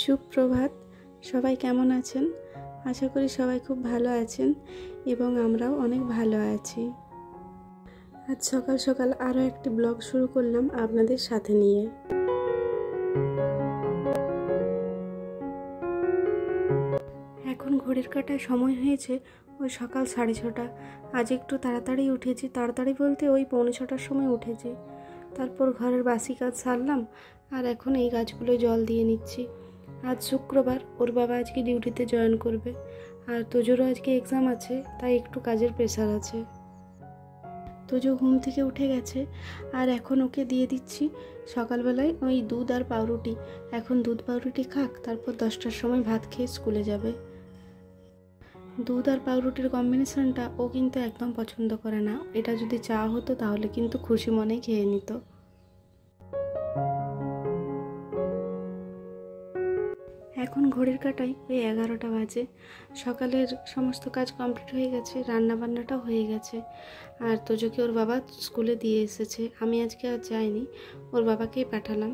সুপ্রভাত। সবাই কেমন আছেন? আশা করি সবাই খুব ভালো আছেন এবং আমরাও অনেক ভালো আছি। আজ সকাল সকাল আরও একটি ব্লগ শুরু করলাম আপনাদের সাথে নিয়ে। এখন ঘড়ির কাঁটায় সময় হয়েছে ওই সকাল 6:30। আজ একটু তাড়াতাড়ি উঠেছি, তাড়াতাড়ি বলতে ওই 6:45টার সময় উঠেছি। তারপর ঘরের বাসি কাজ সারলাম আর এখন এই গাছগুলো জল দিয়ে নিচ্ছি। আজ শুক্রবার, ওর বাবা আজকে ডিউটিতে জয়েন করবে আর তোজোরও আজকে এক্সাম আছে, তাই একটু কাজের প্রেশার আছে। তোজো ঘুম থেকে উঠে গেছে আর এখন ওকে দিয়ে দিচ্ছি সকালবেলায় ওই দুধ আর পাউরুটি। এখন দুধ পাউরুটি খাক, তারপর 10টার সময় ভাত খেয়ে স্কুলে যাবে। দুধ আর পাউরুটির কম্বিনেশনটা ও কিন্তু একদম পছন্দ করে না। এটা যদি চা হতো তাহলে কিন্তু খুশি মনেই খেয়ে নিত। এখন ঘড়ির কাঁটায় ওই 11টা বাজে। সকালের সমস্ত কাজ কমপ্লিট হয়ে গেছে, রান্নাবান্নাটাও হয়ে গেছে আর তোজোকে ওর বাবা স্কুলে দিয়ে এসেছে। আমি আজকে আর যাইনি, ওর বাবাকেই পাঠালাম।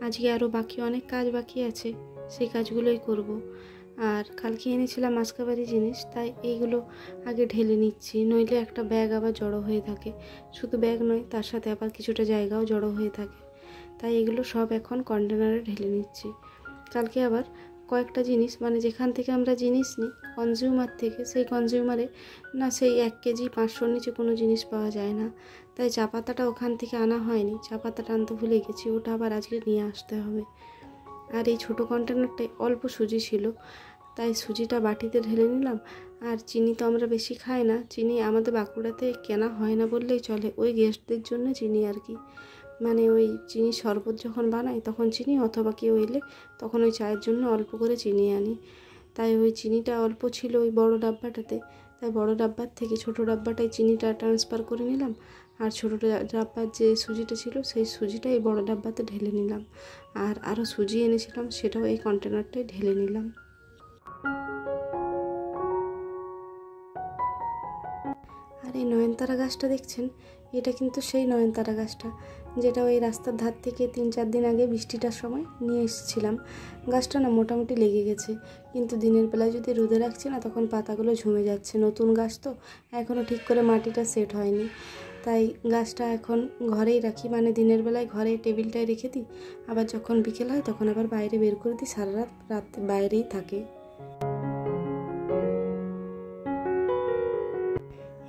আজকে আরও অনেক কাজ বাকি আছে, সেই কাজগুলোই করব। আর কালকে এনেছিলাম মাসকাবারি জিনিস, তাই এইগুলো আগে ঢেলে নিচ্ছি, নইলে একটা ব্যাগ আবার জড়ো হয়ে থাকে। শুধু ব্যাগ নয়, তার সাথে আবার কিছুটা জায়গাও জড়ো হয়ে থাকে, তাই এগুলো সব এখন কন্টেনারে ঢেলে নিচ্ছি। কালকে আবার কয়েকটা জিনিস, মানে যেখান থেকে আমরা জিনিস নিই কনজিউমার থেকে, সেই কনজিউমারে না সেই 1 কেজি 500-র নিচে কোনো জিনিস পাওয়া যায় না, তাই চা পাতাটা ওখান থেকে আনা হয়নি। চা পাতাটা আনতে ভুলে গেছি, ওটা আবার আজকে নিয়ে আসতে হবে। আর এই ছোটো কন্টেনারটায় অল্প সুজি ছিল, তাই সুজিটা বাটিতে ঢেলে নিলাম। আর চিনি তো আমরা বেশি খাই না, চিনি আমাদের বাঁকুড়াতে কেনা হয় না বললেই চলে, ওই গেস্টদের জন্য চিনি আর কি। মানে ওই চিনি শরবত যখন বানাই তখন চিনি, অথবা কেউ এলে তখন ওই চায়ের জন্য অল্প করে চিনি আনি। তাই ওই চিনিটা অল্প ছিল ওই বড় ডাব্বাটাতে, তাই বড় ডাব্বার থেকে ছোটো ডাব্বাটায় চিনিটা ট্রান্সফার করে নিলাম। আর ছোটো ডাব্বার যে সুজিটা ছিল সেই সুজিটা এই বড় ডাব্বাতে ঢেলে নিলাম। আর আরও সুজি এনেছিলাম, সেটাও এই কন্টেনারটায় ঢেলে নিলাম। আর এই নয়নতারা গাছটা দেখছেন, এটা কিন্তু সেই নয়নতারা গাছটা যেটা ওই রাস্তার ধার থেকে 3-4 দিন আগে বৃষ্টিটার সময় নিয়ে এসেছিলাম। গাছটা না মোটামুটি লেগে গেছে, কিন্তু দিনের বেলায় যদি রোদে রাখছি না তখন পাতাগুলো ঝুমে যাচ্ছে। নতুন গাছ তো এখনও ঠিক করে মাটিটা সেট হয়নি, তাই গাছটা এখন ঘরেই রাখি, মানে দিনের বেলায় ঘরে টেবিলটায় রেখে দিই, আবার যখন বিকেল হয় তখন আবার বাইরে বের করে দিই, সারা রাত বাইরেই থাকে।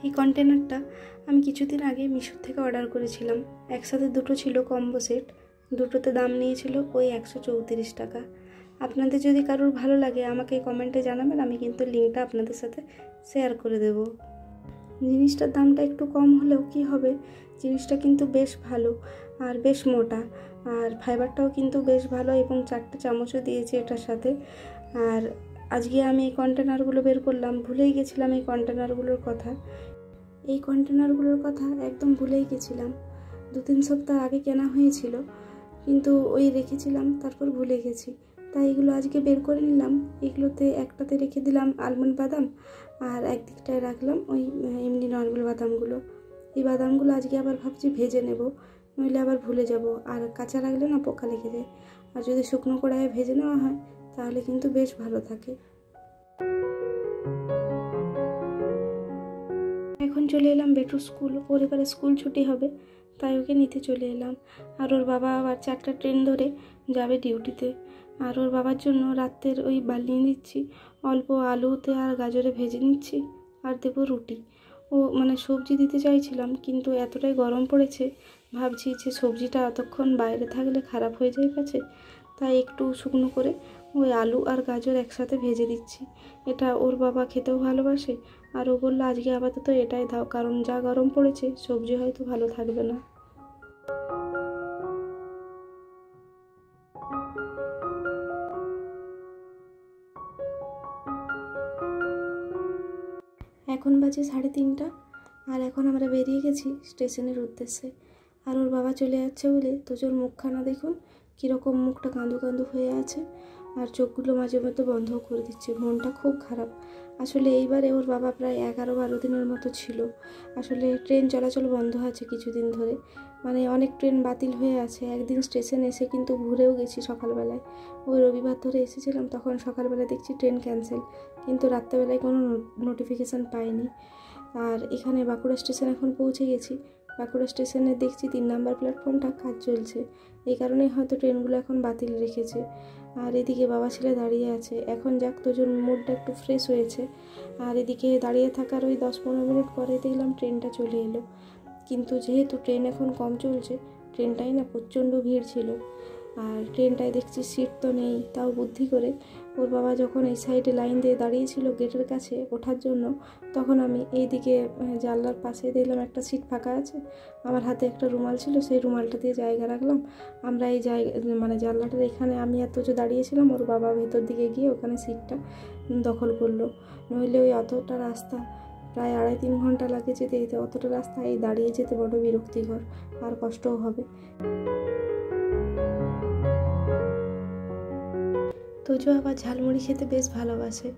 এই কন্টেনারটা আমি কিছুদিন আগে মিশো থেকে অর্ডার করেছিলাম। একসাথে দুটো ছিল কম্বো সেট, দুটোতে দাম নিয়েছিল ওই 134 টাকা। আপনাদের যদি কারোর ভালো লাগে আমাকে কমেন্টে জানাবেন, আমি কিন্তু লিঙ্কটা আপনাদের সাথে শেয়ার করে দেব। জিনিসটার দামটা একটু কম হলেও কি হবে, জিনিসটা কিন্তু বেশ ভালো আর বেশ মোটা, আর ফাইবারটাও কিন্তু বেশ ভালো, এবং 4টে চামচও দিয়েছে এটার সাথে। আর আজকে আমি এই কন্টেনারগুলো বের করলাম, ভুলেই গেছিলাম এই কন্টেনারগুলোর কথা। একদম ভুলেই গেছিলাম। 2-3 সপ্তাহ আগে কেনা হয়েছিল, কিন্তু ওই রেখেছিলাম, তারপর ভুলে গেছি, তাই এগুলো আজকে বের করে নিলাম। এগুলোতে একটাতে রেখে দিলাম আলমন্ড বাদাম, আর একদিকটায় রাখলাম ওই এমনি নর্মাল বাদামগুলো। এই বাদামগুলো আজকে আবার ভাবছি ভেজে নেব, নইলে আবার ভুলে যাব, আর কাঁচা রাখলে না পোকা লেগে যায়। আর যদি শুকনো কড়াইয়ে ভেজে নেওয়া হয় তাহলে কিন্তু বেশ ভালো থাকে। এখন চলে এলাম বেটুর স্কুল, ওর এবারে স্কুল ছুটি হবে, তাই ওকে নিতে চলে এলাম। আর ওর বাবা আবার 4টা ট্রেন ধরে যাবে ডিউটিতে। আর ওর বাবার জন্য রাতের ওই বানিয়ে দিচ্ছি, অল্প আলুতে আর গাজরে ভেজে নিচ্ছি, আর দেবো রুটি। ও মানে সবজি দিতে চাইছিলাম, কিন্তু এতটাই গরম পড়েছে, ভাবছি যে সবজিটা এতক্ষণ বাইরে থাকলে খারাপ হয়ে যায় পাছে, তাই একটু শুকনো করে ওই আলু আর গাজর একসাথে ভেজে দিচ্ছি। এটা ওর বাবা খেতেও ভালোবাসে, আর ও বললো আজকে আপাতত এটাই দাও, কারণ যা গরম পড়েছে সবজি হয়তো ভালো থাকবে না। এখন বাজে 3:30, আর এখন আমরা বেরিয়ে গেছি স্টেশনের উদ্দেশ্যে। আর ওর বাবা চলে যাচ্ছে বলে তোজোর মুখখানা দেখুন কীরকম, মুখটা কাঁদু কাঁদু হয়ে আছে, আর চোখগুলো মাঝে মধ্যে বন্ধও করে দিচ্ছে, মনটা খুব খারাপ। আসলে এইবারে ওর বাবা প্রায় 11-12 দিনের মতো ছিল। আসলে ট্রেন চলাচল বন্ধ আছে কিছুদিন ধরে, মানে অনেক ট্রেন বাতিল হয়ে আছে। একদিন স্টেশনে এসে কিন্তু ঘুরেও গেছি সকালবেলায়, ওই রবিবার ধরে এসেছিলাম, তখন সকালবেলা দেখছি ট্রেন ক্যান্সেল, কিন্তু রাত্রেবেলায় কোনো নোটিফিকেশান পাইনি। আর এখানে বাঁকুড়া স্টেশন এখন পৌঁছে গেছি। বাঁকুড়া স্টেশনে দেখছি 3 নম্বর প্ল্যাটফর্মটা কাজ চলছে, এই কারণেই হয়তো ট্রেনগুলো এখন বাতিল রেখেছে। আর এদিকে বাবা ছেলে দাঁড়িয়ে আছে। এখন যাক তোজোর মুডটা একটু ফ্রেশ হয়েছে। আর এদিকে দাঁড়িয়ে থাকার ওই 10-15 মিনিট পরে দেখলাম ট্রেনটা চলে এলো। কিন্তু যেহেতু ট্রেন এখন কম চলছে, ট্রেনটাই না প্রচণ্ড ভিড় ছিল। আর ট্রেনটায় দেখছি সিট তো নেই, তাও বুদ্ধি করে ওর বাবা যখন এই সাইডে লাইন দিয়ে দাঁড়িয়েছিল গেটের কাছে ওঠার জন্য, তখন আমি এইদিকে জানলার পাশে দেখলাম একটা সিট ফাঁকা আছে। আমার হাতে একটা রুমাল ছিল, সেই রুমালটা দিয়ে জায়গা রাখলাম। আমরা এই মানে জানলাটার এখানে আমি এত যে দাঁড়িয়েছিলাম, ওর বাবা ভেতর দিকে গিয়ে ওখানে সিটটা দখল করলো। নইলে ওই অতটা রাস্তা প্রায় 2.5-3 ঘন্টা লাগে যেতে যেতে, অতটা রাস্তা এই দাঁড়িয়ে যেতে বড় বিরক্তিকর, আর কষ্টও হবে। তোজো আবার ঝালমুড়ি খেতে বেশ ভালোবাসে,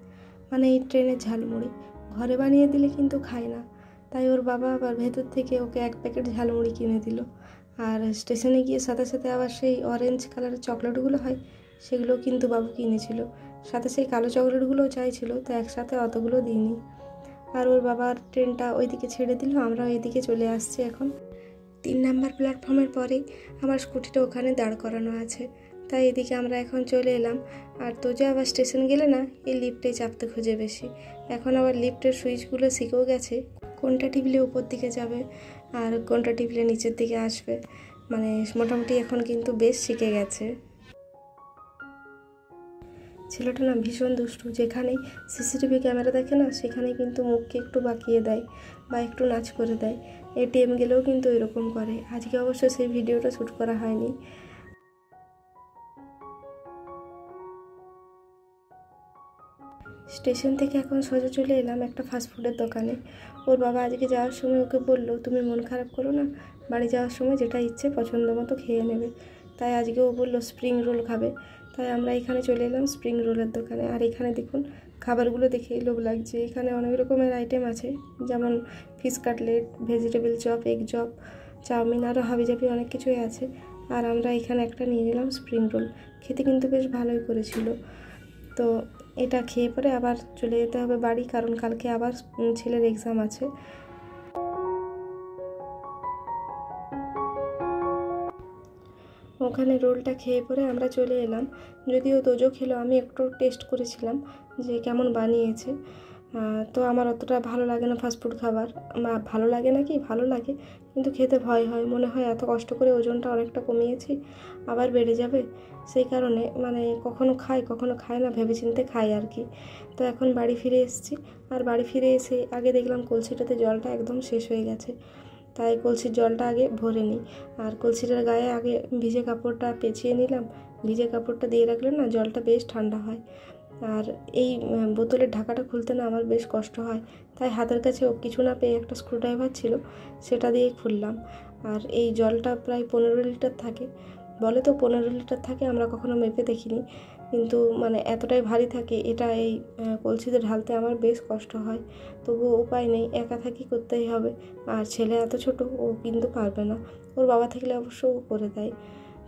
মানে এই ট্রেনের ঝালমুড়ি ঘরে বানিয়ে দিলে কিন্তু খায় না। তাই ওর বাবা আবার ভেতর থেকে ওকে 1 প্যাকেট ঝালমুড়ি কিনে দিল। আর স্টেশনে গিয়ে সাথে সাথে আবার সেই অরেঞ্জ কালারের চকলেটগুলো হয়, সেগুলো কিন্তু বাবু কিনেছিল। সাথে সেই কালো চকলেটগুলোও চাইছিল, তো একসাথে অতগুলো দিইনি। আর ওর বাবার ট্রেনটা ওইদিকে ছেড়ে দিল, আমরা এইদিকে চলে আসছি এখন। 3 নম্বর প্ল্যাটফর্মের পরেই আমার স্কুটিটা ওখানে দাঁড় করানো আছে, তাই এদিকে আমরা এখন চলে এলাম। আর তোজো আবার স্টেশন গেলে না এই লিফটে চাপতে খোঁজে বেশি। এখন আবার লিফটের সুইচগুলো শিখেও গেছে, কোনটা টিপলে উপর দিকে যাবে আর কোনটা টিপলে নিচের দিকে আসবে। মানে মোটামুটি এখন কিন্তু বেশ শিখে গেছে। ছেলেটা না ভীষণ দুষ্টু, যেখানেই সিসিটিভি ক্যামেরা দেখে না সেখানেই কিন্তু মুখকে একটু বাঁকিয়ে দেয় বা একটু নাচ করে দেয়। এটিএম গেলেও কিন্তু এরকম করে। আজকে অবশ্য সেই ভিডিওটা শ্যুট করা হয়নি। স্টেশন থেকে এখন সোজা চলে এলাম একটা ফাস্টফুডের দোকানে। ওর বাবা আজকে যাওয়ার সময় ওকে বললো, তুমি মন খারাপ করো না, বাড়ি যাওয়ার সময় যেটা ইচ্ছে পছন্দ মতো খেয়ে নেবে। তাই আজকে ও বললো স্প্রিং রোল খাবে, তাই আমরা এখানে চলে এলাম স্প্রিং রোলের দোকানে। আর এখানে দেখুন খাবারগুলো দেখেই লোভ লাগছে। এখানে অনেক রকমের আইটেম আছে, যেমন fish cutlet, vegetable chop, egg chop, chowmein, আরও হাবিজাবি অনেক কিছুই আছে। আর আমরা এখানে একটা নিয়ে নিলাম স্প্রিং রোল। খেতে কিন্তু বেশ ভালোই করেছিল। তো এটা খেয়ে পরে আবার চলে যেতে হবে বাড়ি, কারণ কালকে আবার ছেলের এক্সাম আছে। ওখানে রোলটা খেয়ে পরে আমরা চলে এলাম। যদিও তোজো খেলো, আমি একটু টেস্ট করেছিলাম যে কেমন বানিয়েছে। তো আমার অতটা ভালো লাগে না ফাস্টফুড খাবার। ভালো লাগে না কি, ভালো লাগে, কিন্তু খেতে ভয় হয়। মনে হয় এত কষ্ট করে ওজনটা অনেকটা কমিয়েছি, আবার বেড়ে যাবে। সেই কারণে মানে কখনো খাই কখনো খাই না, ভেবেচিন্তে খাই আর কি। তো এখন বাড়ি ফিরে এসেছি। আর বাড়ি ফিরে এসে আগে দেখলাম কলসিটাতে জলটা একদম শেষ হয়ে গেছে, তাই কলসির জলটা আগে ভরে নিই। আর কলসিটার গায়ে আগে ভিজে কাপড়টা পেঁচিয়ে নিলাম। ভিজে কাপড়টা দিয়ে রাখলে না জলটা বেশ ঠান্ডা হয়। আর এই বোতলের ঢাকাটা খুলতে না আমার বেশ কষ্ট হয়, তাই হাতের কাছে কিছু না পেয়ে একটা স্ক্রুড্রাইভার ছিল, সেটা দিয়ে খুললাম। আর এই জলটা প্রায় 15 লিটার থাকে, বলে তো 15 লিটার থাকে, আমরা কখনো মেপে দেখিনি, কিন্তু মানে এতটাই ভারী থাকে এটা এই কলসিতে ঢালতে আমার বেশ কষ্ট হয়। তবুও উপায় নেই, একা থাকি, করতেই হবে। আর ছেলে এত ছোট, ও কিন্তু পারবে না। ওর বাবা থাকলে অবশ্য ও করে দেয়।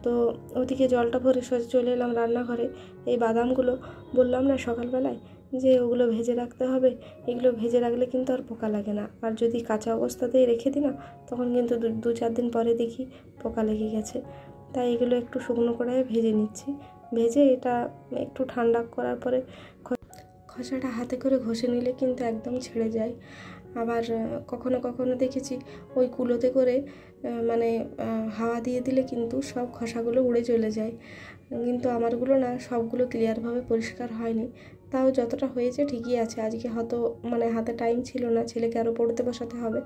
তো ওদিকে জলটা ভরে সোজা চলে এলাম রান্নাঘরে। এই বাদামগুলো বললাম না সকালবেলায় যে ওগুলো ভেজে রাখতে হবে, এগুলো ভেজে রাখলে কিন্তু আর পোকা লাগে না। আর যদি কাঁচা অবস্থাতেই রেখে দিই না, তখন কিন্তু 2-4 দিন পরে দেখি পোকা লেগে গেছে। তাই এগুলো একটু শুকনো কড়াইয়ে ভেজে নিচ্ছি। ভেজে এটা একটু ঠান্ডা করার পরে খোসাটা হাতে করে ঘষে নিলে কিন্তু একদম ছেড়ে যায়। আবার কখনো কখনো দেখেছি ওই কুলোতে করে মানে হাওয়া দিয়ে দিলে কিন্তু সব খসাগুলো উড়ে চলে যায়। কিন্তু আমারগুলো না সবগুলো ক্লিয়ারভাবে পরিষ্কার হয়নি, তাও যতটা হয়েছে ঠিকই আছে। আজকে হয়তো মানে হাতে টাইম ছিল না, ছেলেকে আরও পড়তে বসাতে হবে,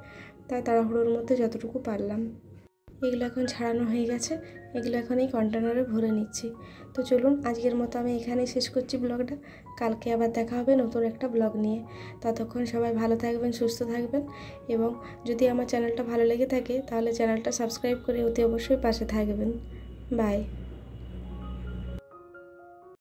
তাই তাড়াহুড়োর মধ্যে যতটুকু পারলাম। এগুলো এখন ছাড়ানো হয়ে গেছে, এগুলো এখন এই কন্টেনারে ভরে নিচ্ছি। তো চলুন আজকের মতো আমি এখানেই শেষ করছি ব্লগটা। কালকে আবার দেখা হবে নতুন একটা ব্লগ নিয়ে। ততক্ষণ সবাই ভালো থাকবেন, সুস্থ থাকবেন, এবং যদি আমার চ্যানেলটা ভালো লেগে থাকে তাহলে চ্যানেলটা সাবস্ক্রাইব করে অতি অবশ্যই পাশে থাকবেন। বাই।